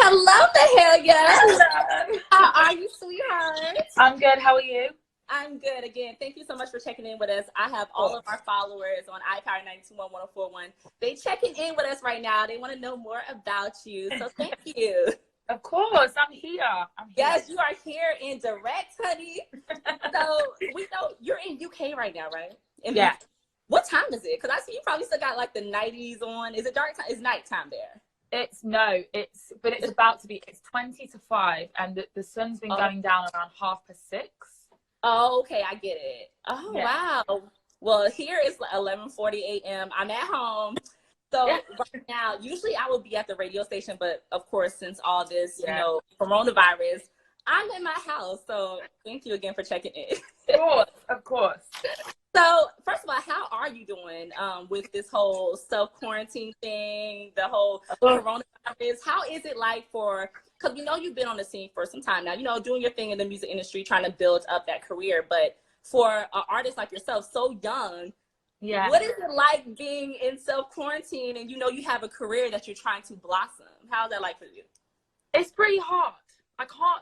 Hello, Mahalia. Hello. How are you, sweetheart? I'm good. How are you? I'm good. Again, thank you so much for checking in with us. I have all of our followers on iPower 921-1041. They checking in with us right now. They want to know more about you. So thank you. Of course, I'm here. Yes, you are here in direct, honey. So we know you're in UK right now, right? Yeah. What time is it? Because I see you probably still got like the 90s on. Is it dark time? It's nighttime there. It's about to be. It's 20 to 5, and the sun's been going down around 5:30. Oh, okay, I get it. Oh, yeah. wow. Well, here it's 11:40 a.m. I'm at home. So right now, usually I would be at the radio station, but of course, since all this, coronavirus, I'm in my house. So thank you again for checking in. Of course. So first of all, how are you doing with this whole self-quarantine thing, the whole coronavirus? How is it like because you've been on the scene for some time now, doing your thing in the music industry, trying to build up that career. But for an artist like yourself, so young, what is it like being in self-quarantine and you have a career that you're trying to blossom? How's that like for you? It's pretty hard. I can't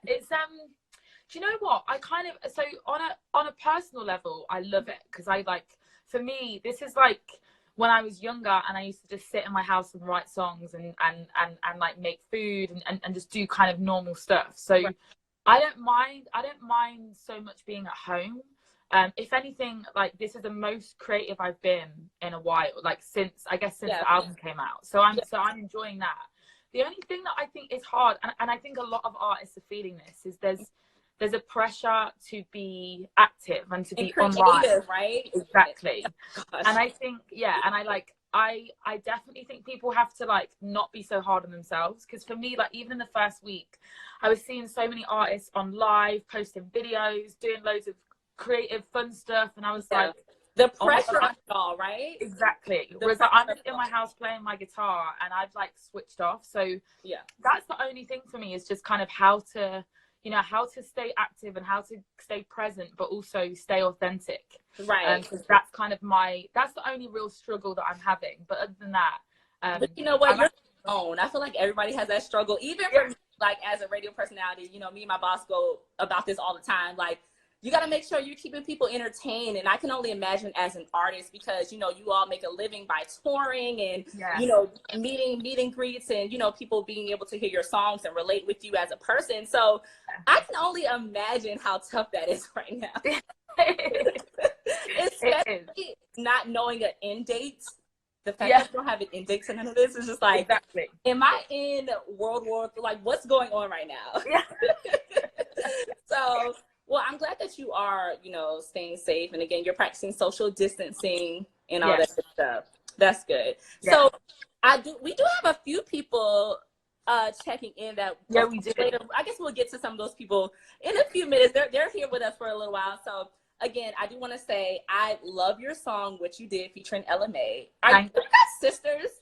it's do you know what? So on a personal level, I love it because for me, this is like when I was younger and I used to just sit in my house and write songs and like make food and just do kind of normal stuff. So I don't mind so much being at home. If anything, like this is the most creative I've been in a while, like since the album came out. So I'm enjoying that. The only thing that I think is hard, and I think a lot of artists are feeling this, is there's a pressure to be active and to be online, right? Exactly. Gosh. And I think, I definitely think people have to not be so hard on themselves. Because for me, even in the first week, I was seeing so many artists on live, posting videos, doing loads of creative, fun stuff, and I was like, the pressure of it all, right? Exactly. Whereas I'm in my house playing my guitar, and I've switched off. So that's the only thing for me is just kind of how to stay active and how to stay present, but also stay authentic. Right. Because that's kind of that's the only real struggle that I'm having. But other than that, but you know what? You're own. I feel like everybody has that struggle. Even for me, as a radio personality, me and my boss go about this all the time. You got to make sure you're keeping people entertained. And I can only imagine as an artist, because, you all make a living by touring and, meeting greets and, people being able to hear your songs and relate with you as a person. So I can only imagine how tough that is right now. Especially not knowing an end date. The fact that you don't have an end date to none of this is just am I in World War? What's going on right now? Yeah. So... Well, I'm glad that you are, staying safe. And again, you're practicing social distancing and all that good stuff. That's good. Yeah. So we do have a few people checking in that we do. Later. I guess we'll get to some of those people in a few minutes. They're here with us for a little while. So again, I do want to say I love your song, What You Did, featuring Ella Mai. Are you guys sisters?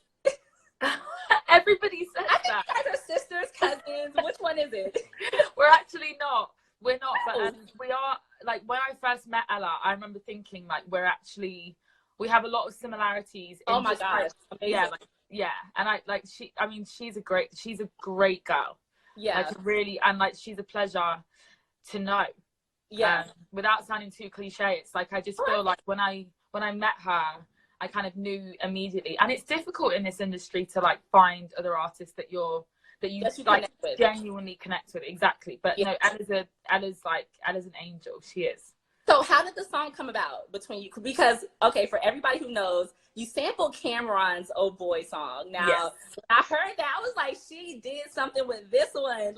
Everybody says I think you guys are sisters, cousins. Which one is it? We're actually not. We're not, but we are. When I first met Ella, I remember thinking we have a lot of similarities. Oh my gosh! And she's a great girl. Yeah, really, and she's a pleasure to know. Yeah, without sounding too cliche, it's I just feel like when I met her, I kind of knew immediately. And it's difficult in this industry to find other artists that you genuinely connect with. Exactly. But no, Ella's an angel. She is. So how did the song come about between you? Because for everybody who knows, you sampled Cameron's "Oh Boy" song. Now when I heard that, I was like, she did something with this one.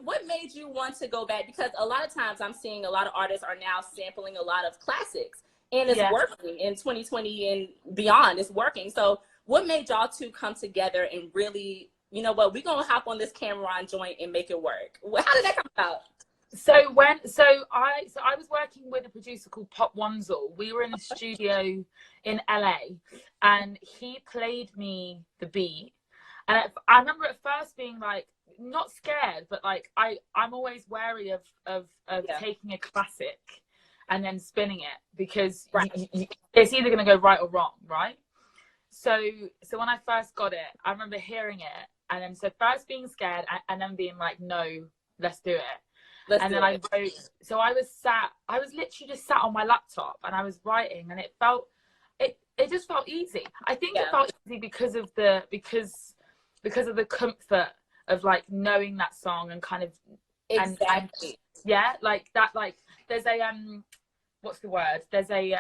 What made you want to go back? Because a lot of times I'm seeing a lot of artists are now sampling a lot of classics, and it's working in 2020 and beyond. It's working. So what made y'all two come together and really, we're gonna hop on this Cameron joint and make it work? How did that come about? So I was working with a producer called Pop Wanzel. We were in the studio in LA, and he played me the beat. And I remember at first being not scared, but I'm always wary of taking a classic and then spinning it, because it's either going to go right or wrong, right? So when I first got it, I remember hearing it, and then so first being scared, and then being like, no, let's do it. And then I wrote. So I was literally just sat on my laptop, and I was writing, and it just felt easy. I think it felt easy because of the comfort of like knowing that song and kind of exactly. And like that, like there's a what's the word? There's a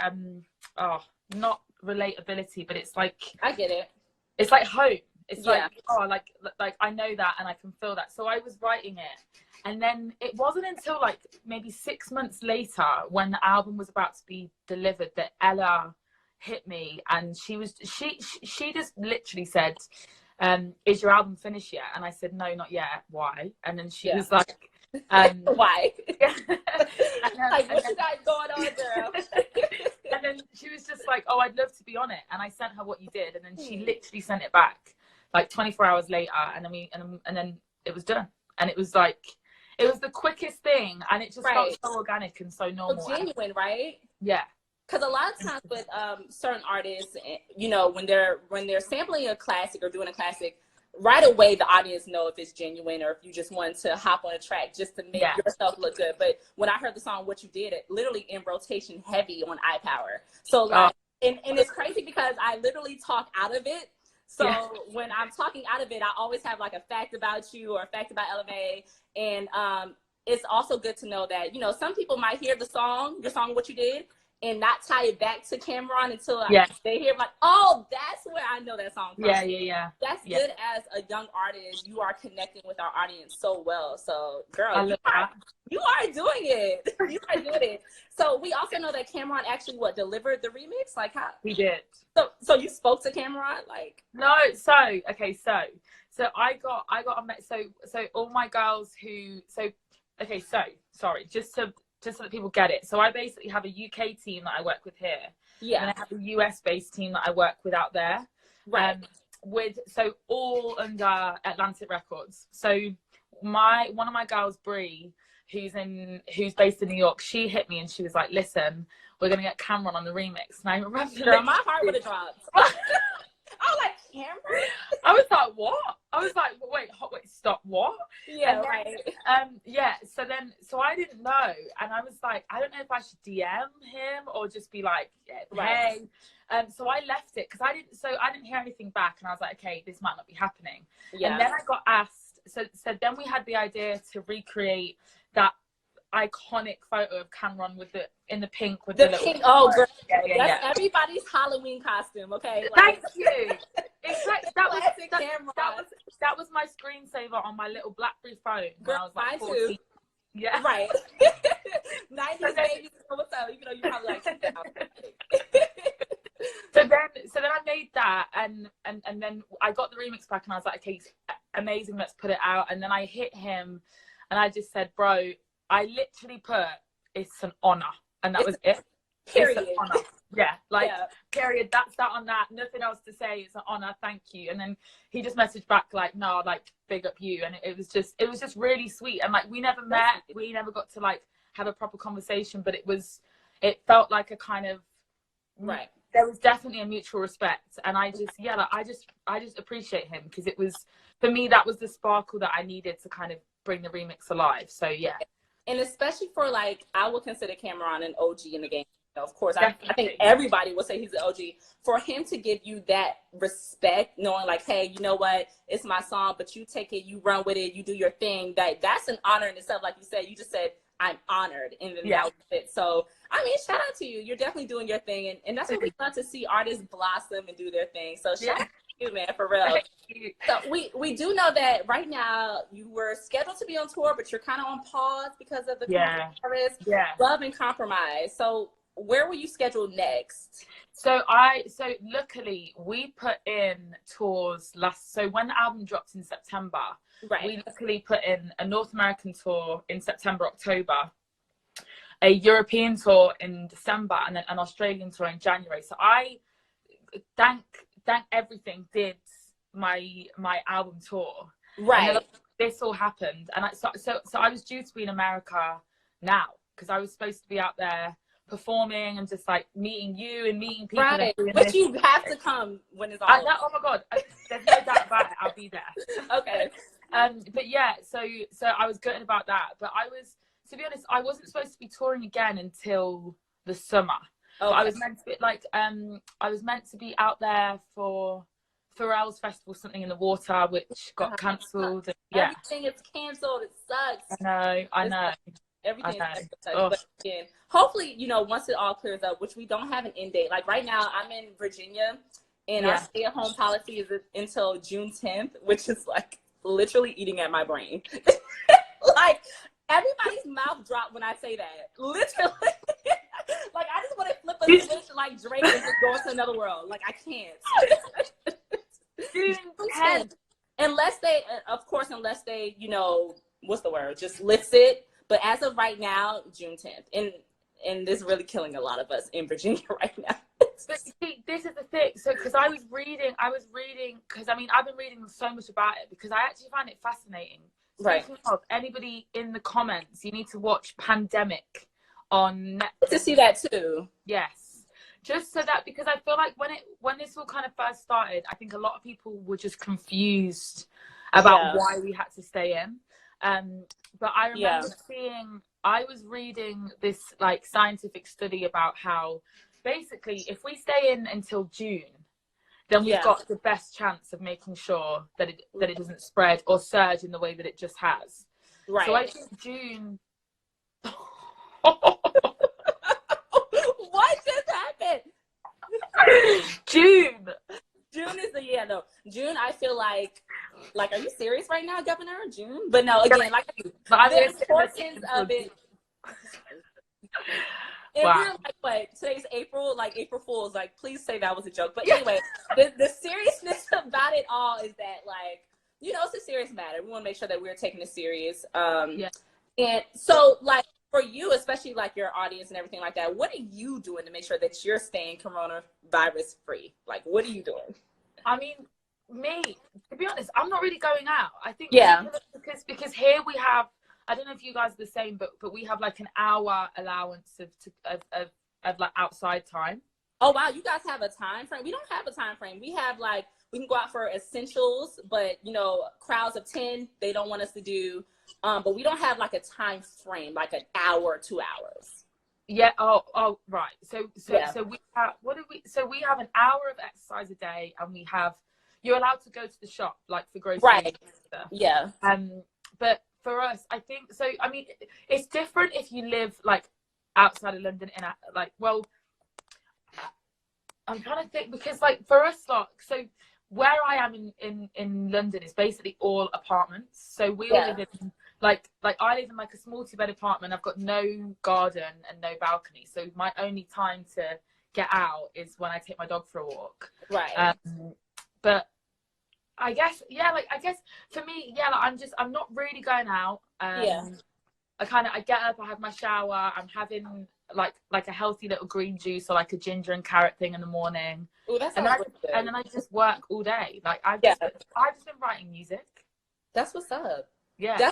not relatability, but it's like, I get it. It's like home. It's like, oh, like I know that and I can feel that. So I was writing it, and then it wasn't until like maybe 6 months later, when the album was about to be delivered, that Ella hit me, and she just literally said, is your album finished yet? And I said, no, not yet. Why? And then she was like, why? Like, what you got going on, girl? And then she was just like, oh, I'd love to be on it. And I sent her what you did, and then she literally sent it back like 24 hours later, and then it was done. And it was like, it was the quickest thing, and it just felt so organic and so normal, so genuine, right? Yeah. Because a lot of times with certain artists, you know, when they're sampling a classic or doing a classic, right away the audience know if it's genuine or if you just want to hop on a track just to make yourself look good. But when I heard the song "What You Did," it literally in rotation heavy on iPower. So like, and it's crazy because I literally talk out of it. So when I'm talking out of it, I always have like a fact about you or a fact about Ella Mai. And it's also good to know that, you know, some people might hear your song "What You Did," and not tie it back to Cameron until they hear like, oh, that's where I know that song from. Yeah. That's good. As a young artist, you are connecting with our audience so well. So, girl, you are doing it. You are doing it. So we also know that Cameron actually delivered the remix. Like how he did. So you spoke to Cameron, like no. So I got so all my girls who sorry, just so that people get it. So I basically have a UK team that I work with here. Yeah. And I have a US based team that I work with out there. Right. So all under Atlantic Records. So one of my girls, Bree, who's based in New York, she hit me and she was like, listen, we're gonna get Cameron on the remix. And I remember, girl, my heart would have dropped. I was like, Cameron? I was like, what? I was like, wait, stop, what? Yeah, So I didn't know, and I was like, I don't know if I should DM him or just be like, hey. So I left it because I didn't hear anything back, and I was like, okay, this might not be happening. Yeah. And then I got asked. So then we had the idea to recreate that iconic photo of Cameron in the pink with the little pink. Oh, girl, that's everybody's Halloween costume. Okay, thank you. Exactly. That was my screensaver on my little BlackBerry phone. Girl, I was like, mine too. Yeah, right. 90s babies. What's up? Even though you probably like so then I made that, and then I got the remix back, and I was like, okay, amazing, let's put it out. And then I hit him, and I just said, bro, I literally put, it's an honor, and that was it. Period. It's an honor. Period. That's that on that. Nothing else to say. It's an honor. Thank you. And then he just messaged back like, no, like, big up you. And it was just really sweet. And like, we never met. We never got to like have a proper conversation, but it felt like a kind of there was definitely a mutual respect. And I just appreciate him, because it was, for me, that was the sparkle that I needed to kind of bring the remix alive. So yeah. And especially for like, I would consider Cameron an OG in the game. Of course, I think everybody will say he's an OG. For him to give you that respect, knowing like, hey, you know what, it's my song, but you take it, you run with it, you do your thing. That's an honor in itself. Like you said, you just said, I'm honored, and then that was it. So I mean, shout out to you. You're definitely doing your thing, and that's what we want to see, artists blossom and do their thing. So shout out to you, man, for real. So we do know that right now you were scheduled to be on tour, but you're kind of on pause because of the coronavirus. Love and Compromise. So where were you scheduled next? So luckily we put in tours so when the album dropped in September, we luckily put in a North American tour in September, October, a European tour in December, and then an Australian tour in January. So I thank everything did my album tour. And then this all happened, and so I was due to be in America now, because I was supposed to be out there performing and just like meeting you and meeting people. Right. But you have to come when it's all over. Oh my God, there's no doubt about it. I'll be there. Okay. But yeah, so I was gutted about that. But I was, to be honest, I wasn't supposed to be touring again until the summer. Okay. I was meant to be I was meant to be out there for Pharrell's festival, Something in the Water, which got cancelled. Yeah. Everything is cancelled. It sucks. I know. Everything is sucks. But again, hopefully, you know, once it all clears up, which we don't have an end date. Like right now, I'm in Virginia, and our stay-at-home policy is until June 10th, which is like literally eating at my brain. Like everybody's mouth dropped when I say that. Literally. Like I just want to flip a switch like Drake and just go into another world. Like I can't. June 10th. Unless they, you know, what's the word? Just lifts it. But as of right now, June 10th. And this is really killing a lot of us in Virginia right now. But see, this is the thing. So, because I was reading, because I mean, I've been reading so much about it because I actually find it fascinating. Right. Speaking of, anybody in the comments, you need to watch Pandemic on Netflix. To see that too. Yes. Just so that, because I feel like when this all kind of first started, I think a lot of people were just confused about why we had to stay in. But I remember I was reading this like scientific study about how basically if we stay in until June, then we've got the best chance of making sure that it doesn't spread or surge in the way that it just has. Right. So I think June. What just happened? June is the June. I feel like are you serious right now, Governor? June, but no, again, like the importance of it. And we're like, what? Today's April, like April Fool's. Like, please say that was a joke. But anyway, the seriousness about it all is that, like, you know, it's a serious matter. We want to make sure that we're taking it serious. And so, like, for you, especially like your audience and everything like that, what are you doing to make sure that you're staying coronavirus free? Like, what are you doing? I mean, me, to be honest, I'm not really going out. I think because here we have, I don't know if you guys are the same, but we have like an hour allowance of like outside time. Oh wow, you guys have a time frame? We don't have a time frame. We have like, we can go out for essentials, but you know, crowds of 10, they don't want us to do. But we don't have like a time frame, like an hour, 2 hours. Yeah. Oh, right. So we have, we have an hour of exercise a day, and you're allowed to go to the shop, like for groceries. Right. And stuff. Yeah. But for us, I think so. I mean, it's different if you live like outside of London, I'm trying to think, because like for us, like, so where I am in London is basically all apartments. So we all live in like I live in like a small 2-bed apartment. I've got no garden and no balcony. So my only time to get out is when I take my dog for a walk. Right. But I guess for me, like, I'm not really going out. I get up, I have my shower, I'm having like a healthy little green juice or like a ginger and carrot thing in the morning. Ooh, that and then I just work all day. Like I've just been writing music. That's what's up. Yeah.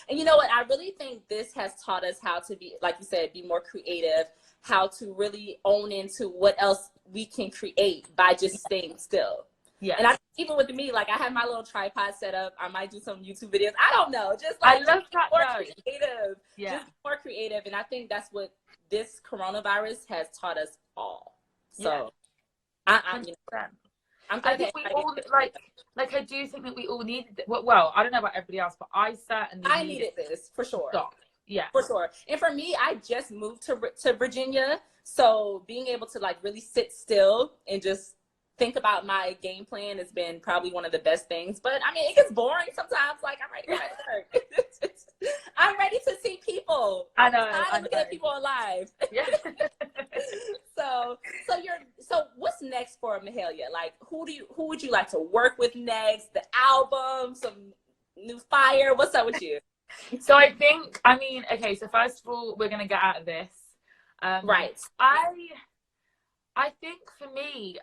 And you know what? I really think this has taught us how to be, like you said, be more creative, how to really own into what else we can create by just staying still. Yeah. And even with me, like I have my little tripod set up. I might do some YouTube videos. I don't know. Just like, I love that. More creative. Yeah. Just more creative. And I think that's what this coronavirus has taught us all. So I'm I think we all like I do think that we all needed it. Well, I don't know about everybody else, but I certainly needed this for sure. Stop. Yeah, for sure. And for me, I just moved to Virginia, so being able to like really sit still and just think about my game plan has been probably one of the best things. But I mean, it gets boring sometimes. Like I'm ready to go back to work. I'm ready to see people. I know. I'm looking at people alive. Yeah. So what's next for Mahalia? Like who would you like to work with next? The album, some new fire. What's up with you? So I think, I mean, okay, so first of all, we're gonna get out of this. Right. I think for me,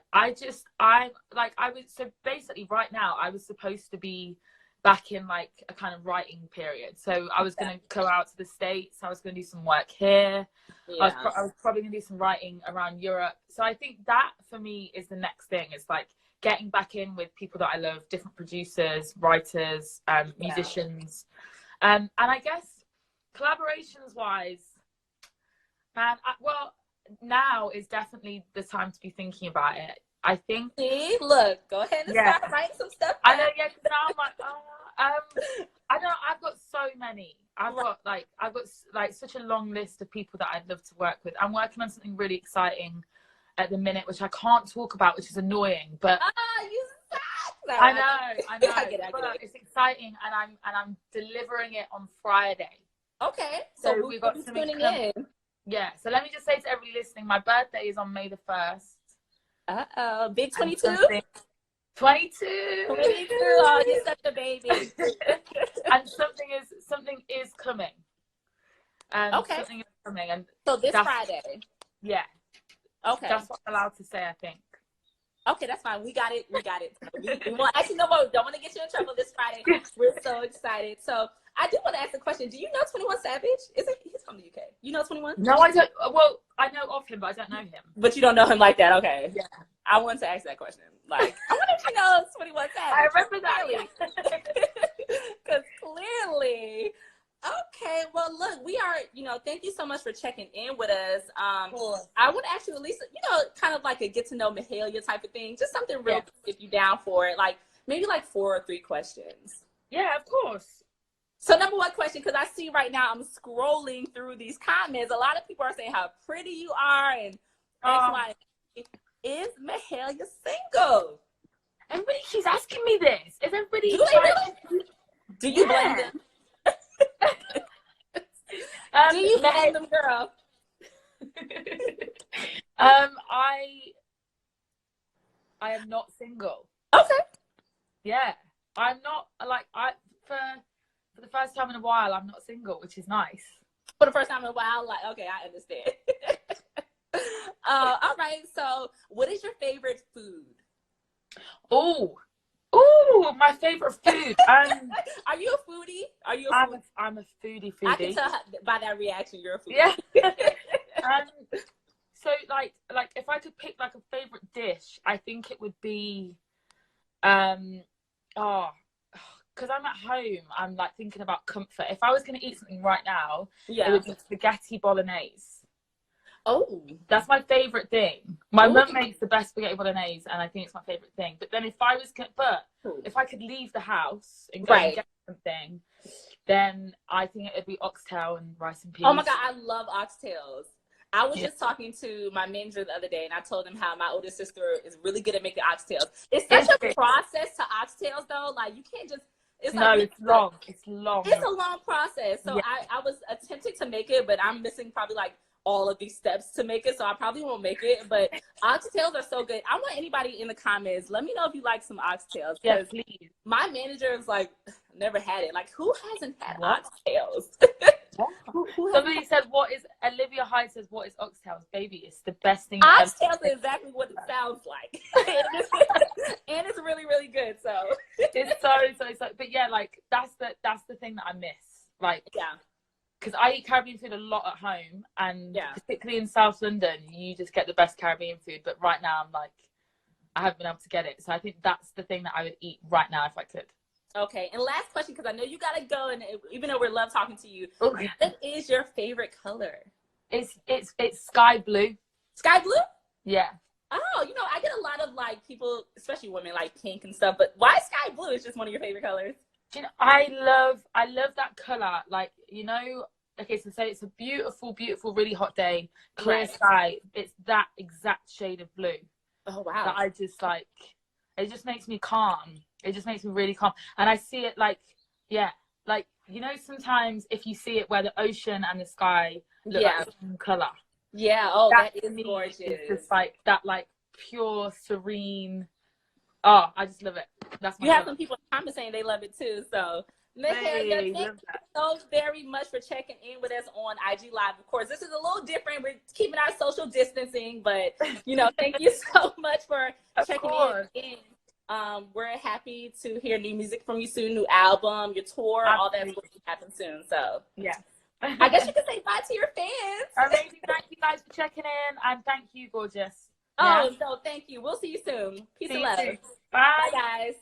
so basically right now I was supposed to be back in like a kind of writing period. So I was going to go out to the States. I was going to do some work here. I was probably going to do some writing around Europe. So I think that for me is the next thing. It's like getting back in with people that I love, different producers, writers, musicians. And I guess collaborations wise, man, well, now is definitely the time to be thinking about it. I think. See, look, go ahead and start writing some stuff. I know, yeah. Because now I'm like, I don't know. I've got so many. I've got like such a long list of people that I'd love to work with. I'm working on something really exciting at the minute, which I can't talk about, which is annoying. But you suck. No, I know. I get it. It's exciting, and I'm delivering it on Friday. Okay, so we've got something in. Yeah. So let me just say to everybody listening, my birthday is on May the 1st. Big 22. 22. Oh, you're such a baby. And something is coming. Okay. Something is coming, and so this Friday. Yeah. Okay. That's what I'm allowed to say, I think. Okay, that's fine. We got it. We want, actually, no more. Don't want to get you in trouble this Friday. We're so excited. So I do want to ask a question. Do you know 21 Savage? He's from the UK. You know 21? No, I don't. Well, I know of him, but I don't know him. But you don't know him like that. Okay. Yeah. I wanted to ask that question. Like, I wonder if you know 21 Savage. I remember that. Because clearly. Okay, well, look, we are, thank you so much for checking in with us. I would actually at least, kind of like a get to know Mahalia type of thing, just something real quick if you're down for it, like maybe like 4 or 3 questions. Yeah, of course. So number 1 question, because I see right now I'm scrolling through these comments, a lot of people are saying how pretty you are and is Mahalia single? Everybody keeps asking me this. Is everybody? Do you blame them? Do you blame them, girl? I am not single. Okay. Yeah, I'm not for the first time in a while. I'm not single, which is nice. For the first time in a while, like, okay, I understand. All right. So, what is your favorite food? Oh, my favorite food. Are you a foodie? I'm a foodie. I can tell by that reaction you're a foodie. Yeah. So like if I could pick like a favorite dish, I think it would be because I'm at home, I'm like thinking about comfort. If I was going to eat something right now, it would be spaghetti bolognese. Oh, that's my favorite thing. My mum makes the best spaghetti bolognese, and I think it's my favorite thing. But then if I could leave the house and go and get something, then I think it would be oxtail and rice and peas. Oh my God, I love oxtails. I was just talking to my manager the other day, and I told him how my older sister is really good at making oxtails. It's such a process to oxtails, though. Like, you can't just. It's long. It's long. It's a long process. So I was attempting to make it, but I'm missing probably like all of these steps to make it, so I probably won't make it. But oxtails are so good. I want anybody in the comments, let me know if you like some oxtails. Yeah, please. My manager is like, never had it. Like, who hasn't had oxtails? Somebody said, Olivia Hyde says, what is oxtails? Baby, it's the best thing. Oxtails is exactly what it sounds like. And it's really, really good. So it's so, but yeah, like that's the thing that I miss. Like, because I eat Caribbean food a lot at home, and particularly in South London, you just get the best Caribbean food. But right now, I'm like, I haven't been able to get it. So I think that's the thing that I would eat right now if I could. Okay, and last question, because I know you gotta go, and even though we love talking to you, what is your favorite color? It's sky blue. Sky blue? Yeah. Oh, I get a lot of like people, especially women, like pink and stuff. But why sky blue is just one of your favorite colors? I love that color. Like, okay, so say it's a beautiful, beautiful, really hot day, clear sky. It's that exact shade of blue. Oh wow! That I just like. It just makes me calm. It just makes me really calm. And I see it like, sometimes if you see it where the ocean and the sky look like the same color. Yeah. Oh, that is gorgeous. It's just like that, like pure, serene. Oh, I just love it. That's my have some people in the comments saying they love it too. So, Mahalia, thank you so very much for checking in with us on IG Live. Of course, this is a little different. We're keeping our social distancing, but thank you so much for checking in. We're happy to hear new music from you soon, new album, your tour, all that's going to happen soon. So yeah. I guess you can say bye to your fans. Amazing. Thank you guys for checking in, and thank you, gorgeous. Oh, no, thank you. We'll see you soon. Peace and love. Bye. Bye, guys.